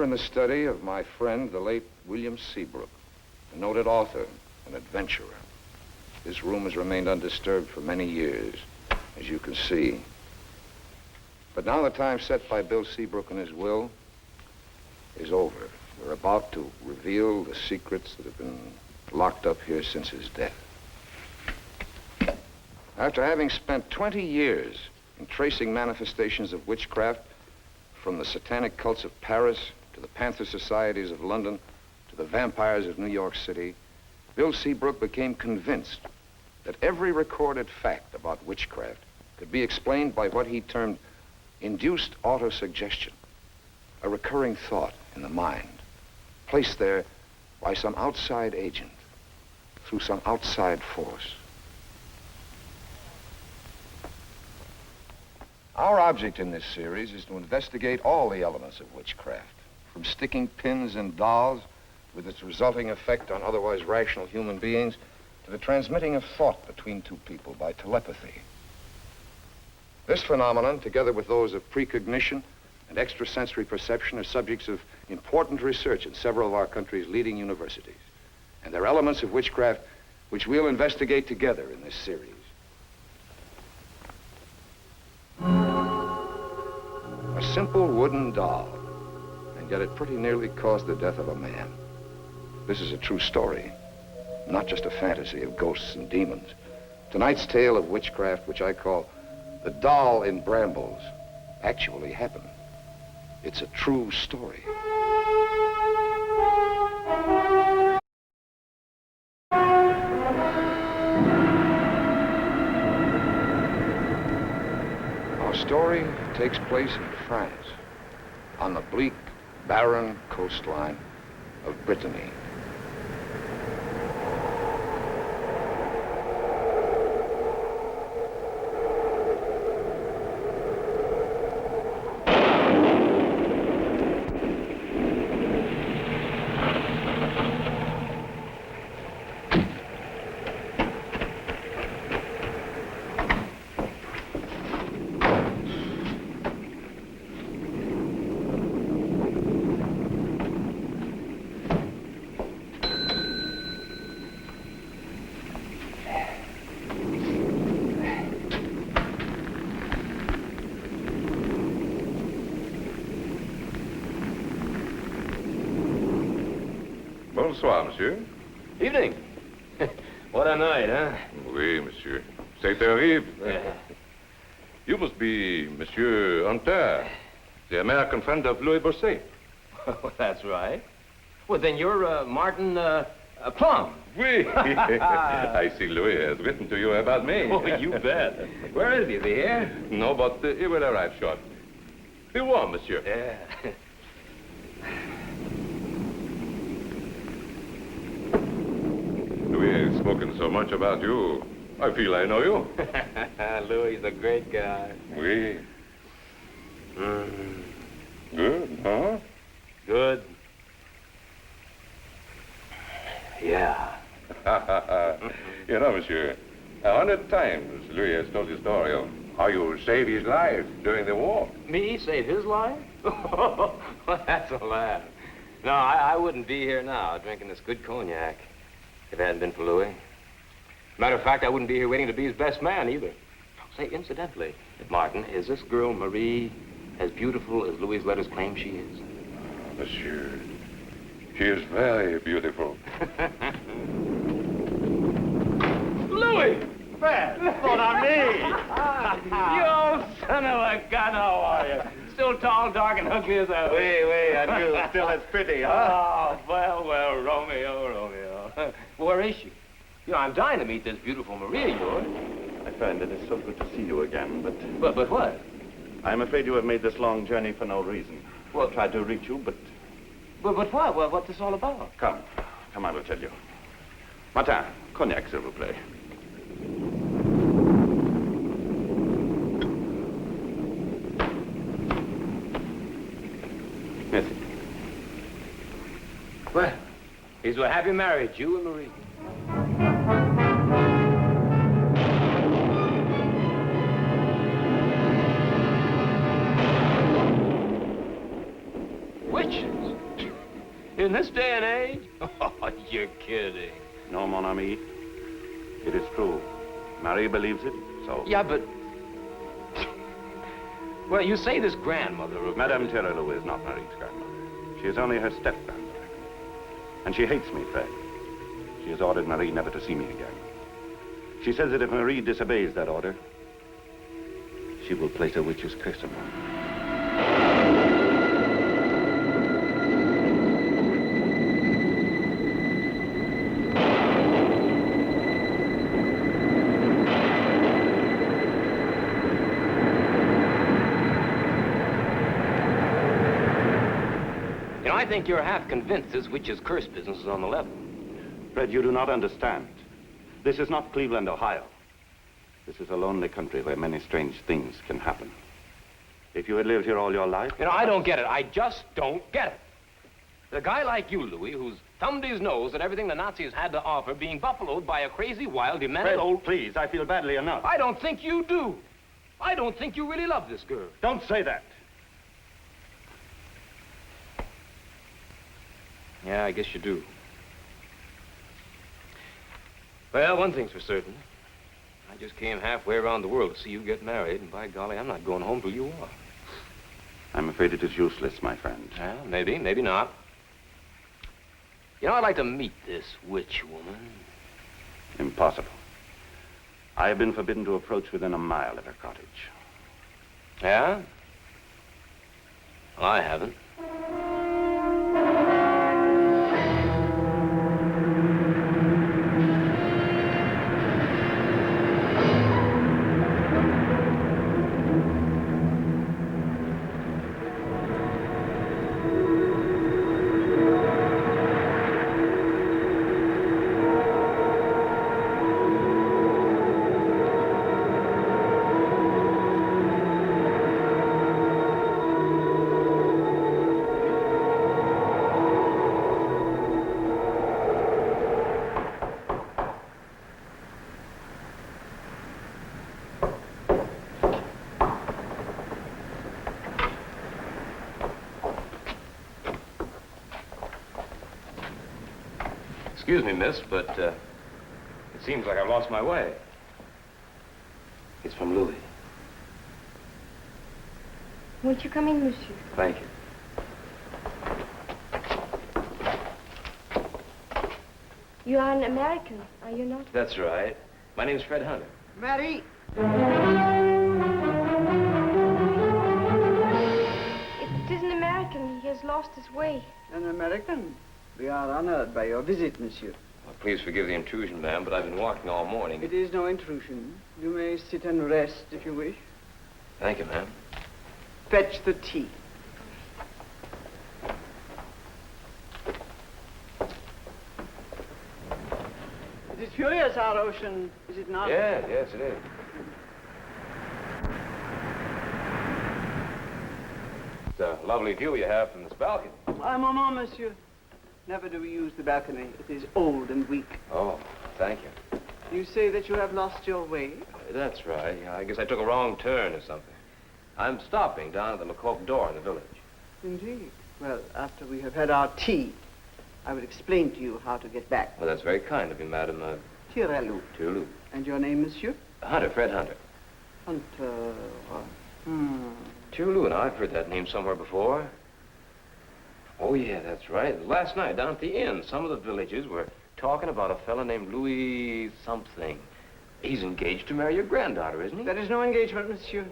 in the study of my friend, the late William Seabrook, a noted author and adventurer. This room has remained undisturbed for many years, as you can see. But now the time set by Bill Seabrook in his will is over. We're about to reveal the secrets that have been locked up here since his death. After having spent 20 years in tracing manifestations of witchcraft from the satanic cults of Paris to the Panther Societies of London to the vampires of New York City, Bill Seabrook became convinced that every recorded fact about witchcraft could be explained by what he termed induced autosuggestion, a recurring thought in the mind, placed there by some outside agent, through some outside force. Our object in this series is to investigate all the elements of witchcraft, from sticking pins in dolls with its resulting effect on otherwise rational human beings, to the transmitting of thought between two people by telepathy. This phenomenon, together with those of precognition and extrasensory perception, are subjects of important research in several of our country's leading universities. And they're elements of witchcraft which we'll investigate together in this series. A simple wooden doll, and yet it pretty nearly caused the death of a man. This is a true story, not just a fantasy of ghosts and demons. Tonight's tale of witchcraft, which I call The Doll in Brambles, actually happened. It's a true story. Our story takes place in France, on the bleak, barren coastline of Brittany. Bonsoir, monsieur. Evening. What a night, huh? Oui, monsieur. C'est terrible. Yeah. You must be Monsieur Hunter, the American friend of Louis Bourset. That's right. Well, then you're Martin Plum. Oui. I see Louis has written to you about me. Oh, you bet. Where is he? Is he here? No, but he will arrive shortly. Be warm, monsieur. Yeah. Louis has spoken so much about you. I feel I know you. Louis is a great guy. Oui. Good, huh? Good. Yeah. You know, monsieur, 100 times Louis has told the story of how you saved his life during the war. Me save his life? Well, that's a laugh. No, I wouldn't be here now drinking this good cognac if it hadn't been for Louis. Matter of fact, I wouldn't be here waiting to be his best man either. Say, incidentally, Martin, is this girl Marie as beautiful as Louis' letters claim she is? Monsieur, she is very beautiful. Louis! Fred, thought on me. You old son of a gun, how are you? Still tall, dark, and ugly as a... Wait, and you still as pretty, huh? Oh, well, Romeo. Where is she? You know, I'm dying to meet this beautiful Marie of yours. My friend, it is so good to see you again, but But what? I'm afraid you have made this long journey for no reason. Well- I tried to reach you, but But what? Well, what's this all about? come, I will tell you. Martin, cognac, s'il vous plaît. Merci. Well, he's a happy marriage, you and Marie. Witches? in this day and age? Oh, you're kidding. No, mon ami. It is true. Marie believes it, so... Yeah, but... Well, you say this grandmother of... Madame Tirelou is not Marie's grandmother. She is only her step-grandmother. And she hates me, Fred. She has ordered Marie never to see me again. She says that if Marie disobeys that order, she will place a witch's curse upon me. I think you're half convinced this witch's curse business is on the level. Fred, you do not understand. This is not Cleveland, Ohio. This is a lonely country where many strange things can happen. If you had lived here all your life... I don't get it. I just don't get it. A guy like you, Louis, who's thumbed his nose at everything the Nazis had to offer, being buffaloed by a crazy, wild, demented Fred, old... please, I feel badly enough. I don't think you do. I don't think you really love this girl. Don't say that. Yeah, I guess you do. Well, one thing's for certain. I just came halfway around the world to see you get married, and by golly, I'm not going home till you are. I'm afraid it is useless, my friend. Well, maybe, maybe not. You know, I'd like to meet this witch woman. Impossible. I have been forbidden to approach within a mile of her cottage. Yeah? Well, I haven't. Excuse me, miss, but it seems like I've lost my way. It's from Louis. Won't you come in, monsieur? Thank you. You are an American, are you not? That's right. My name's Fred Hunter. Marie! It is an American. He has lost his way. An American? We are honored by your visit, monsieur. Well, please forgive the intrusion, ma'am, but I've been walking all morning. It is no intrusion. You may sit and rest if you wish. Thank you, ma'am. Fetch the tea. It is curious, our ocean, is it not? Yes, it is. It's a lovely view you have from this balcony. Un moment, monsieur. Never do we use the balcony. It is old and weak. Oh, thank you. You say that you have lost your way? That's right. Yeah, I guess I took a wrong turn or something. I'm stopping down at the McCoke door in the village. Indeed. Well, after we have had our tea, I will explain to you how to get back. Well, that's very kind of you, madam. Tirelou. Tirelou. And your name, monsieur? Hunter, Fred Hunter. Hunter. Tirelou, now, I've heard that name somewhere before. Oh, yeah, that's right. Last night, down at the inn, some of the villagers were talking about a fella named Louis something. He's engaged to marry your granddaughter, isn't he? There is no engagement, monsieur.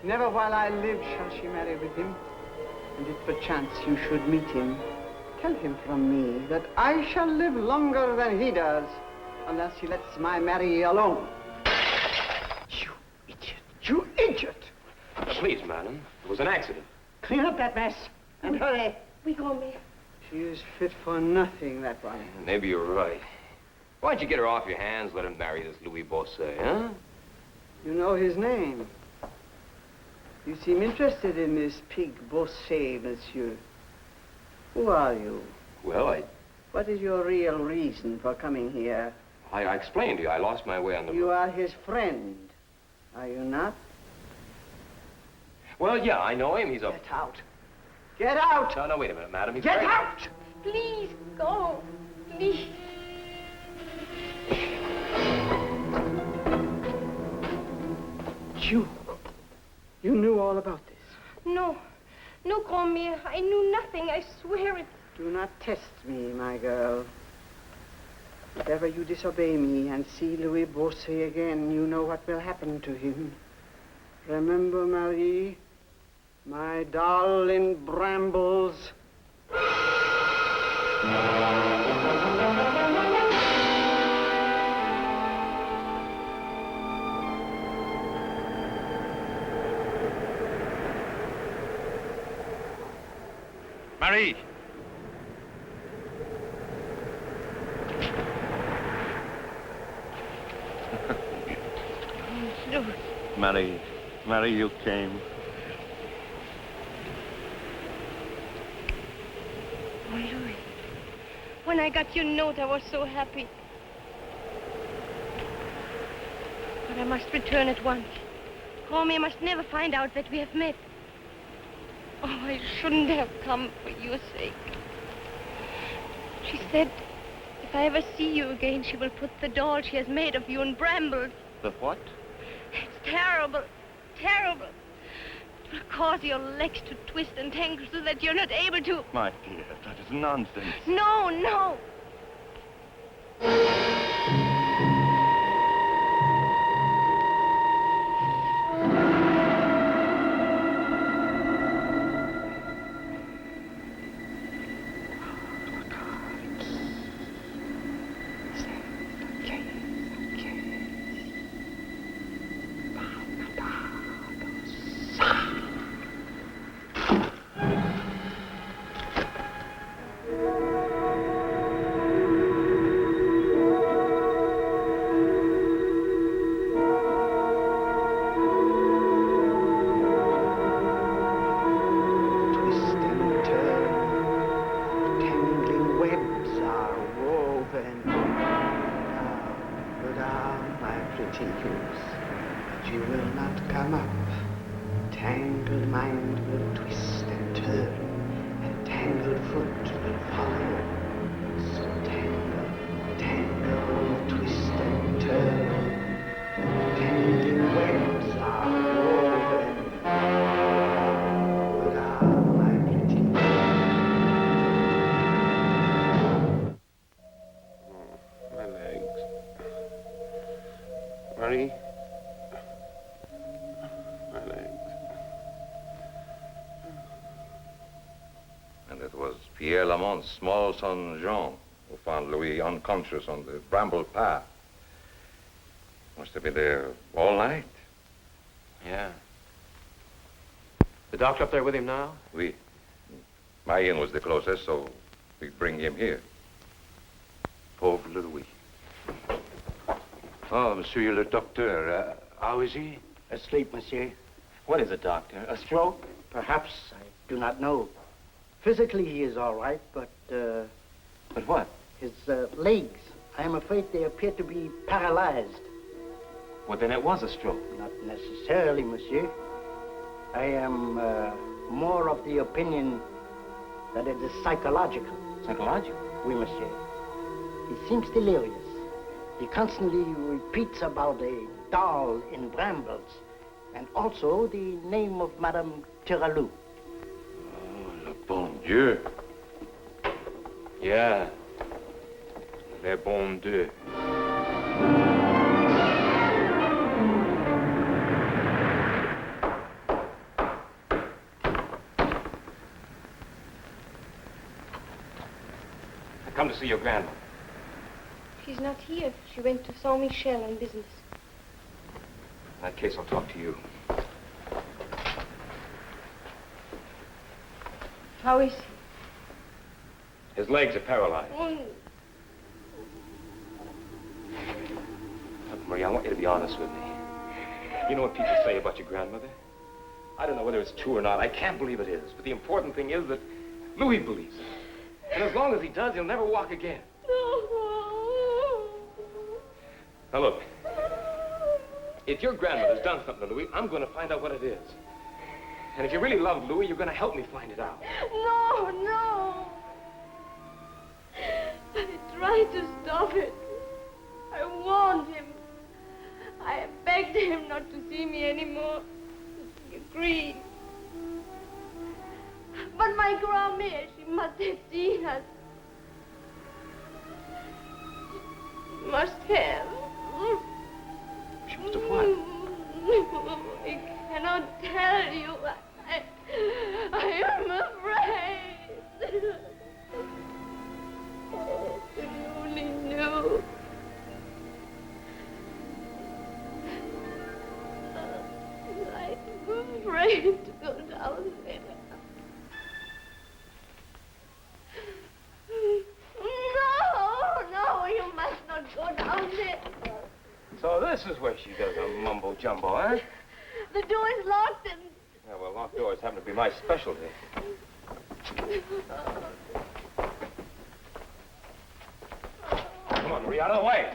Never while I live shall she marry with him. And if perchance you should meet him, tell him from me that I shall live longer than he does, unless he lets my Mary alone. You idiot! You idiot! Please, madam. It was an accident. Clean up that mess and hurry. We go, me. She is fit for nothing, that one. Maybe you're right. Why don't you get her off your hands, let her marry this Louis Bosset, huh? You know his name. You seem interested in this pig Bosset, monsieur. Who are you? Well, What is your real reason for coming here? I explained to you. I lost my way on the... You are his friend, are you not? Well, yeah, I know him. He's a... Get out! Get out! No, wait a minute, madam. He's Get very... out! Please go. Please. You knew all about this. No. No, Grand-mère. I knew nothing. I swear it. Do not test me, my girl. If ever you disobey me and see Louis Beausset again, you know what will happen to him. Remember, Marie, my doll in Brambles. Marie! Marie, you came. Oh, Louis. When I got your note, I was so happy. But I must return at once. Grand-mère must never find out that we have met. Oh, I shouldn't have come for your sake. She said, if I ever see you again, she will put the doll she has made of you in Brambles. The what? It's terrible, terrible. It will cause your legs to twist and tangle so that you're not able to... My dear, that is nonsense. No, no. Marie? My legs. And it was Pierre Lamont's small son, Jean, who found Louis unconscious on the Bramble path. Must have been there all night. Yeah. The doctor up there with him now? Oui. My inn was the closest, so we bring him here. Pauvre Louis. Oh, monsieur le docteur, how is he? Asleep, monsieur. What is it, doctor? A stroke? Perhaps. I do not know. Physically, he is all right, but, But what? his legs, I am afraid they appear to be paralyzed. Well, then it was a stroke. Not necessarily, monsieur. I am more of the opinion that it is psychological. Psychological? Oui, monsieur. He seems delirious. He constantly repeats about a doll in Brambles, and also the name of Madame Tiralou. Oh, le bon Dieu. Yeah. Le bon Dieu. I come to see your grandma. She's not here. She went to Saint Michel on business. In that case, I'll talk to you. How is he? His legs are paralyzed. Oh, Look, Marie, I want you to be honest with me. You know what people say about your grandmother? I don't know whether it's true or not. I can't believe it is. But the important thing is that Louis believes it. And as long as he does, he'll never walk again. Now, look. If your grandmother's done something to Louis, I'm going to find out what it is. And if you really love Louis, you're going to help me find it out. no, no. tried to stop it. I warned him. I begged him not to see me anymore. He agreed. But my grand-mère, she must have seen us. She must have. She must have what? I cannot tell you. I am afraid. Oh, if you only knew. I'm afraid to go down there. No, you must not go down there. So this is where she does her mumbo-jumbo, huh? The door is locked and... Yeah, well, locked doors happen to be my specialty. Come on, Marie, out of the way.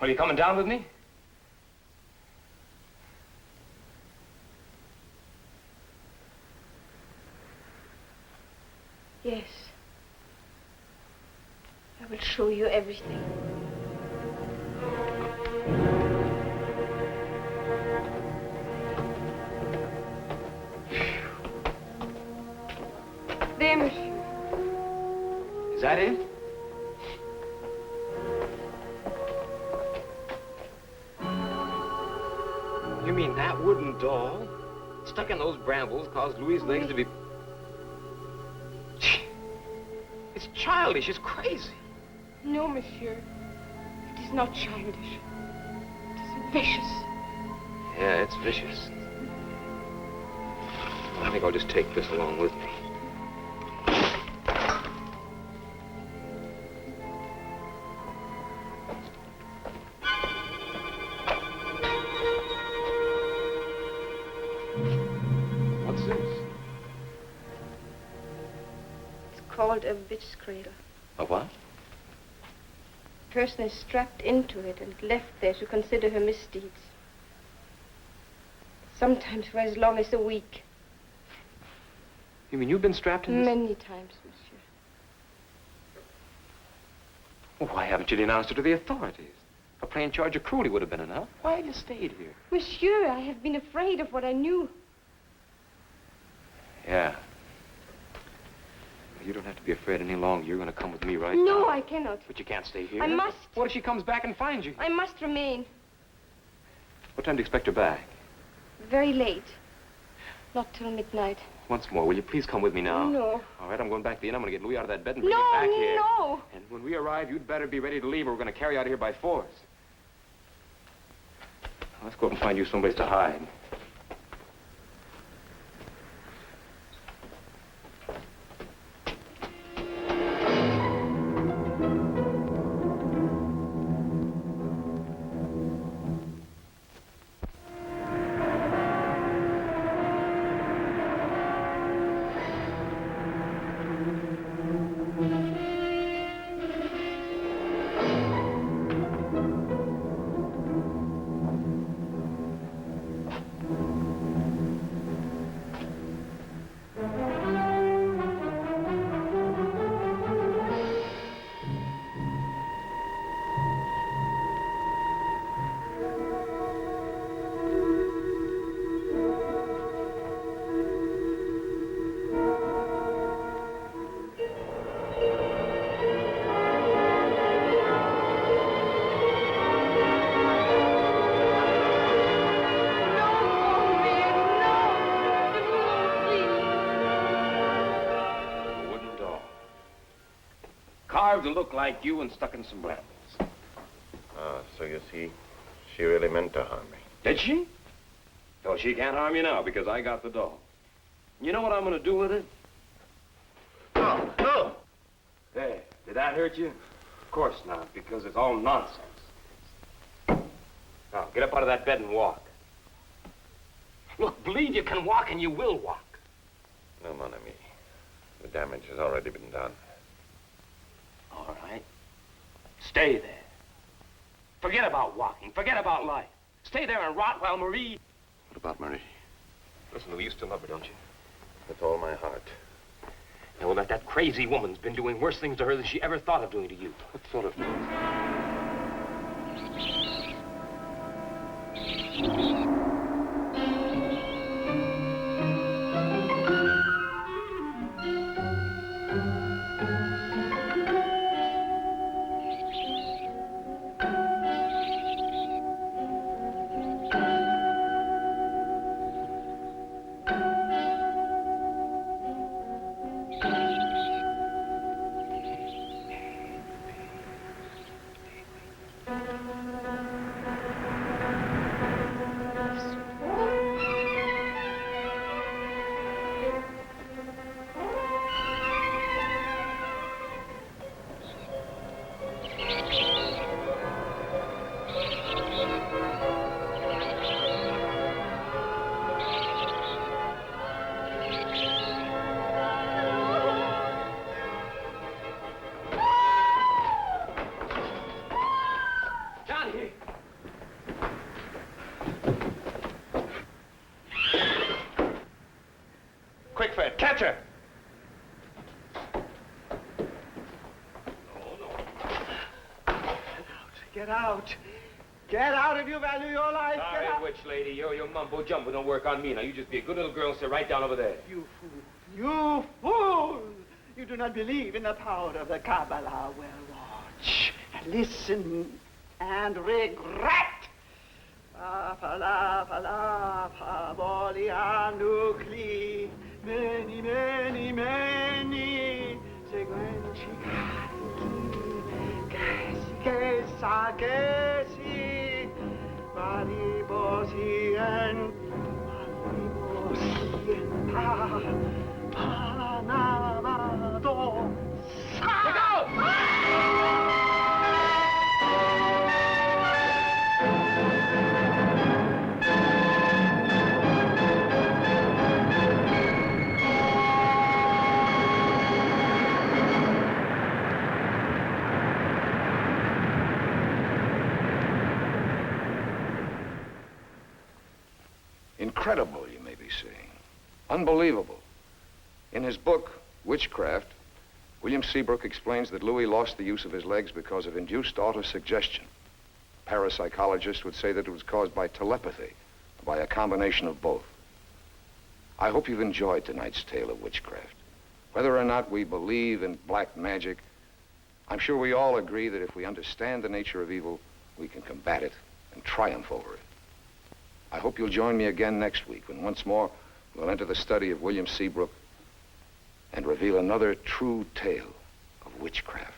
Are you coming down with me? Yes. I will show you everything. There, monsieur. Is that it? You mean that wooden doll stuck in those brambles caused Louis's legs to be... It's childish. It's crazy. No, monsieur. It is not childish. It is vicious. Yeah, it's vicious. I think I'll just take this along with me. What's this? It's called a witch's cradle. A what? A person is strapped into it and left there to consider her misdeeds. Sometimes for as long as a week. You mean you've been strapped in this? Many times, monsieur. Well, why haven't you denounced it to the authorities? A plain charge of cruelty would have been enough. Why have you stayed here? Monsieur, I have been afraid of what I knew. Yeah. Well, you don't have to be afraid any longer. You're going to come with me right now. No, I cannot. But you can't stay here. I must. What if she comes back and finds you? I must remain. What time do you expect her back? Very late. Not till midnight. Once more, will you please come with me now? No. All right, I'm going back to the inn. I'm going to get Louis out of that bed and bring him back here. No. And when we arrive, you'd better be ready to leave or we're going to carry you out of here by force. Let's go up and find you someplace to hide. Carved to look like you and stuck in some brambles. Ah, so you see, she really meant to harm me. Did she? Oh, she can't harm you now because I got the doll. You know what I'm going to do with it? Oh, oh! There. Did that hurt you? Of course not, because it's all nonsense. Now, get up out of that bed and walk. Look, believe you can walk and you will walk. No, mon ami. The damage has already been done. All right. Stay there. Forget about walking. Forget about life. Stay there and rot while Marie... What about Marie? Listen, Louis, you still love her, don't you? With all my heart. Now, well, that crazy woman's been doing worse things to her than she ever thought of doing to you. What sort of things? Quick, Fred, catch her! Get out. Get out if you value your life. Get Sorry, out. witch lady. Your mumbo-jumbo don't work on me. Now, you just be a good little girl and sit right down over there. You fool. You fool. You do not believe in the power of the Kabbalah. Well, watch, listen, and regret. Many, many, many. Seguenci Kesi, Valibosien, Panavado. Look out! Incredible, you may be saying. Unbelievable. In his book, Witchcraft, William Seabrook explains that Louis lost the use of his legs because of induced autosuggestion. A parapsychologist would say that it was caused by telepathy, or by a combination of both. I hope you've enjoyed tonight's tale of witchcraft. Whether or not we believe in black magic, I'm sure we all agree that if we understand the nature of evil, we can combat it and triumph over it. I hope you'll join me again next week when once more we'll enter the study of William Seabrook and reveal another true tale of witchcraft.